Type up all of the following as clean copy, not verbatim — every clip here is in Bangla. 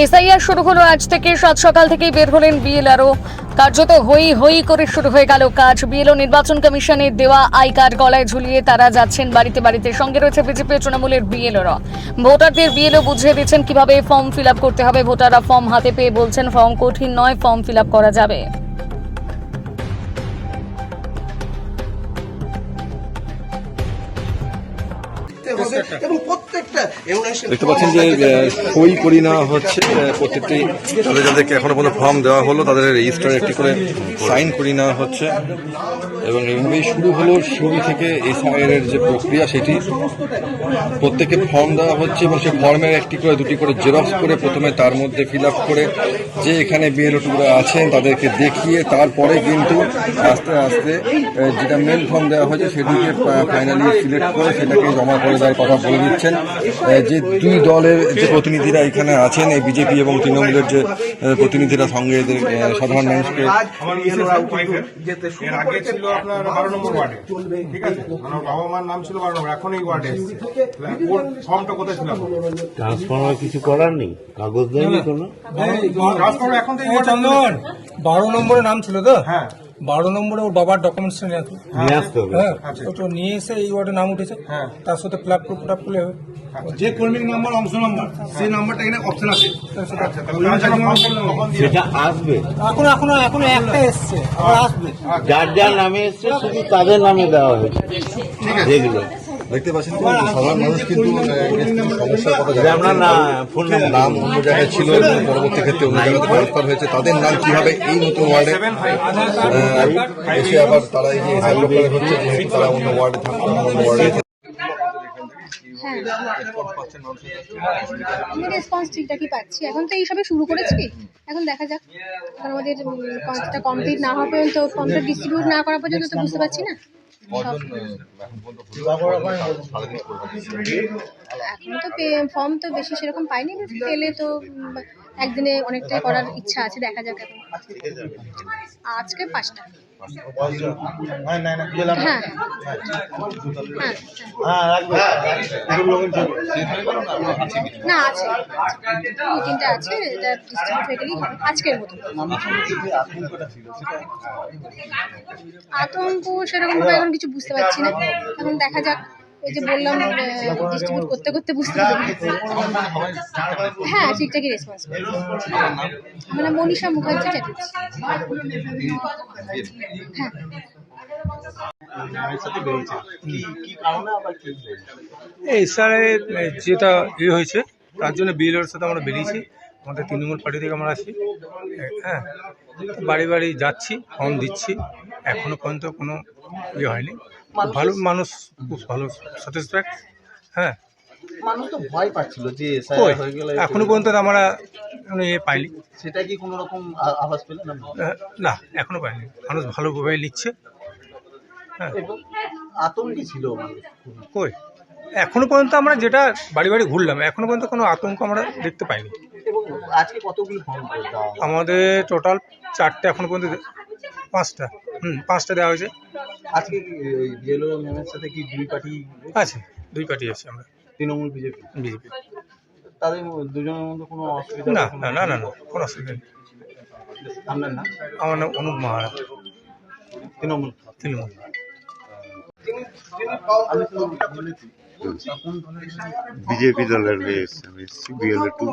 এসআইআর শুরু হলো আজ থেকে। সাত সকাল থেকেই বের হলেন বিএলআরও। কার্যত হই হই করে শুরু হয়ে গেল কাজ। বিএলও নির্বাচন কমিশনের দেওয়া আই কার্ড গলায় ঝুলিয়ে তারা যাচ্ছেন বাড়িতে বাড়িতে। সঙ্গে রয়েছে বিজেপি ও তৃণমূলের বিএলওরা। ভোটারদের বিএলও বুঝিয়ে দিচ্ছেন কিভাবে ফর্ম ফিল আপ করতে হবে। ভোটাররা ফর্ম হাতে পেয়ে বলছেন ফর্ম কঠিন নয়, ফর্ম ফিল আপ করা যাবে। দেখতে পাচ্ছেন যে সই করি নেওয়া হচ্ছে প্রত্যেকটি যাদেরকে এখনো পর্যন্ত ফর্ম দেওয়া হলো তাদের রেজিস্টারে একটি করে সাইন করি নেওয়া হচ্ছে এবং এইভাবেই শুরু হলো সিউড়ি থেকে এসআইআর এর যে প্রক্রিয়া সেটি প্রত্যেককে ফর্ম দেওয়া হচ্ছে এবং সেই ফর্মের একটি করে দুটি করে জেরক্স করে প্রথমে তার মধ্যে ফিল আপ করে যে এখানে বিএলওরা আছেন তাদেরকে দেখিয়ে তারপরে কিন্তু আস্তে আস্তে যেটা মেল ফর্ম দেওয়া হয়েছে সেটিকে ফাইনালি সিলেক্ট করে সেটাকে জমা করে দেওয়ার কথা বলে দিচ্ছেন। যে দুই দলের যে প্রতিনিধিরা এখানে আছেন এই বিজেপি এবং তৃণমূলের যে প্রতিনিধিরা সঙ্গে এদের সাধারণ মানুষকে আপনার 12 নম্বর ওয়ার্ডে, ঠিক আছে, আমার বাবা মার নাম ছিল 12 নম্বর, এখন এই ওয়ার্ডে ফর্মটা কোথায় ছিল? ট্রান্সফার কিছু করার নেই, কাগজ দেয়নি কোনো ট্রান্সফার এখন থেকে চন্দন 12 নম্বরে নাম ছিল তো। হ্যাঁ, 12 নম্বরে ওর বাবার ডকুমেন্টস নিয়ে আসতে হবে। হ্যাঁ, তো নিয়ে এসে এই ওয়ার্ডে নাম উঠেছে। হ্যাঁ, তার সাথে ফিল আপ করলে হবে। যে কর্মীর নাম্বার অংশ নাম্বার সেই নাম্বারটা এখানে অপশন আছে। সেটা আসবে, এখন একটা এসছে, আবার আসবে। যার যার নামে এসছে শুধু তাদের নামে দেওয়া হয়েছে। যেগুলো দেখতে পাচ্ছেন সাধারণ মানুষ কিন্তু সমস্যার কথা যে আমরা না ফোন নাম অন্য জায়গায় ছিল এবং পরবর্তী ক্ষেত্রে অন্য জায়গাতে ট্রান্সফার হয়েছে তাদের নাম কিভাবে এই নতুন ওয়ার্ডে এসে আবার তারা এই যে এসআইআর হচ্ছে যেহেতু তারা অন্য ওয়ার্ডে থাকতো অন্য ওয়ার্ডে আমি রেসপন্স ঠিকঠাকই পাচ্ছি। এখন তো এইসবে শুরু করেছি, এখন দেখা যাক। কারণ আমাদের কাজটা কমপ্লিট না হওয়া পর্যন্ত, ফর্মটা ডিস্ট্রিবিউট না করা পর্যন্ত তো বুঝতে পারছি না। এখন তো ফর্ম তো বেশি সেরকম পাইনি, পেলে তো একদিনে অনেকটাই করার ইচ্ছা আছে, দেখা যাক। এখন আজকে 5টা। হ্যাঁ, না আছে 2-3টা আছে, এটা ডিস্ট্রিবিউট হয়ে গেলেই হবে আজকের মতো। আতঙ্ক সেরকম ভাবে এখন কিছু বুঝতে পারছি না, এখন দেখা যাক। এই যে বললাম ডিস্ট্রিবিউট করতে করতে বুঝতে পারছি। হ্যাঁ, ঠিকঠাকই রেসপন্স। মানে মনীষা মুখার্জি চ্যাটার্জি। হ্যাঁ, এই স্যারে যেটা হয়েছে তার জন্য বিএলওর সাথে আমরা বেরিয়েছি। আমাদের তৃণমূল পার্টি থেকে আমরা আছি। হ্যাঁ, বাড়ি বাড়ি যাচ্ছি, ফর্ম দিচ্ছি। এখনো পর্যন্ত কোনো হয়নি। ভালো মানুষ, খুব ভালো স্যাটিসফ্যাক্ট। হ্যাঁ, মানুষ তো ভয় পাচ্ছিল যে হয়ে গেলে, এখনো পর্যন্ত আমরা পাইনি। সেটা কি কোনো রকম আভাস পেলেন? না, এখনো পাইনি। মানুষ ভালোভাবে লিখছে। হ্যাঁ, আতঙ্কে ছিল কই এখনো পর্যন্ত আমরা যেটা বাড়ি বাড়ি ঘুরলাম, এখনো পর্যন্ত কোনো আতঙ্ক আমরা দেখতে পাইনি। এবং আজকে কতগুলো ফর্ম আমাদের টোটাল 4টে, এখনো পর্যন্ত 5টা। 5টা দেওয়া হয়েছে। আজকে বিএলও ম্যামের সাথে কি দুই পার্টি আছে? 2 পার্টি আছে আমরা, তৃণমূল বিজেপি। তাদের দুজনের মধ্যে কোনো অসুবিধা? না না না না না, কোনো অসুবিধা নেই। আপনার নাম? আমার নাম অনুপ মাহারা, তৃণমূল। বিজেপি দলের হয়ে এসেছি বিএলও 2।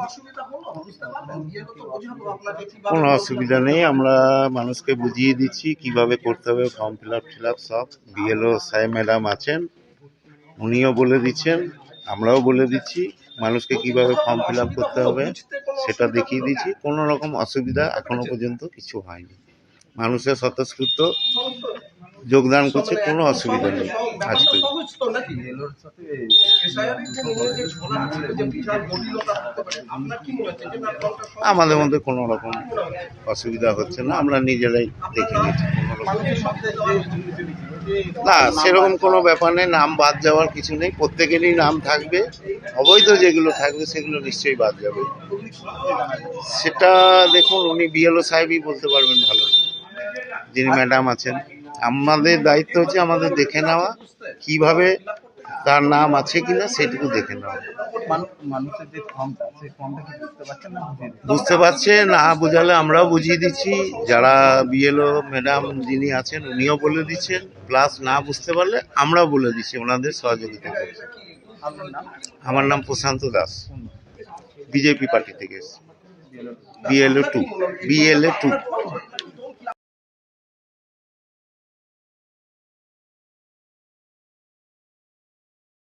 কোনো অসুবিধা নেই, আমরা মানুষকে বুঝিয়ে দিচ্ছি কিভাবে করতে হবে ফর্ম ফিল আপ সব। বিএলও সাহেব ম্যাডাম আছেন, উনিও বলে দিচ্ছেন, আমরাও বলে দিচ্ছি মানুষকে কিভাবে ফর্ম ফিল আপ করতে হবে সেটা দেখিয়ে দিচ্ছি। কোনো রকম অসুবিধা এখনো পর্যন্ত কিছু হয়নি। মানুষের স্বতঃস্ফূর্ত যোগদান করছে, কোনো অসুবিধা নেই। আজকে আমাদের মধ্যে কোনো রকম অসুবিধা হচ্ছে না, আমরা নিজেরাই দেখে নিচ্ছি। না, সেরকম কোনো ব্যাপার নেই, নাম বাদ যাওয়ার কিছু নেই। প্রত্যেকেরই নাম থাকবে, অবৈধ যেগুলো থাকবে সেগুলো নিশ্চয়ই বাদ যাবে। সেটা দেখুন, উনি বিএলও সাহেবই বলতে পারবেন ভালো, যিনি ম্যাডাম আছেন। আমাদের দায়িত্ব হচ্ছে আমাদের দেখে নেওয়া, কিভাবে তার নাম আছে কিনা সেটুকু দেখে নেওয়া। মানুষের যে ফর্মটা সেই ফর্মটা কি বুঝতে পারছেন না বুঝিয়ে দিচ্ছেন? বুঝতে পারছে না বোঝালে আমরাও বুঝিয়ে দিচ্ছি, যারা বিএলও ম্যাডাম যিনি আছেন উনিও বলে দিচ্ছেন, প্লাস না বুঝতে পারলে আমরাও বলে দিচ্ছি, ওনাদের সহযোগিতা করছি। আপনার নাম? আমার নাম প্রশান্ত দাস, বিজেপি পার্টি থেকে এসেছি, বিএলও 2।